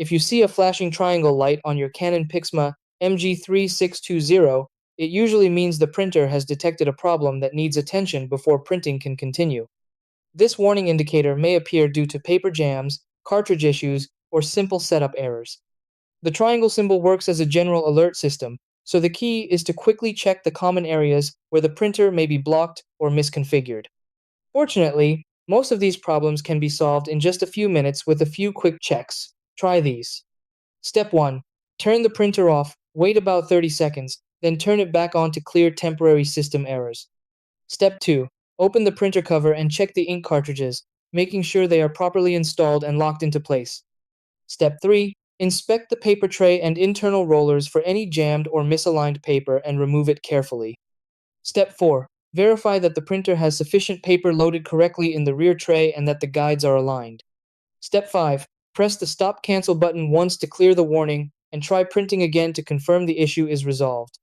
If you see a flashing triangle light on your Canon Pixma MG3620, it usually means the printer has detected a problem that needs attention before printing can continue. This warning indicator may appear due to paper jams, cartridge issues, or simple setup errors. The triangle symbol works as a general alert system, so the key is to quickly check the common areas where the printer may be blocked or misconfigured. Fortunately, most of these problems can be solved in just a few minutes with a few quick checks. Try these. Step 1. Turn the printer off, wait about 30 seconds, then turn it back on to clear temporary system errors. Step 2. Open the printer cover and check the ink cartridges, making sure they are properly installed and locked into place. Step 3. Inspect the paper tray and internal rollers for any jammed or misaligned paper and remove it carefully. Step 4. Verify that the printer has sufficient paper loaded correctly in the rear tray and that the guides are aligned. Step 5. Press the Stop Cancel button once to clear the warning, and try printing again to confirm the issue is resolved.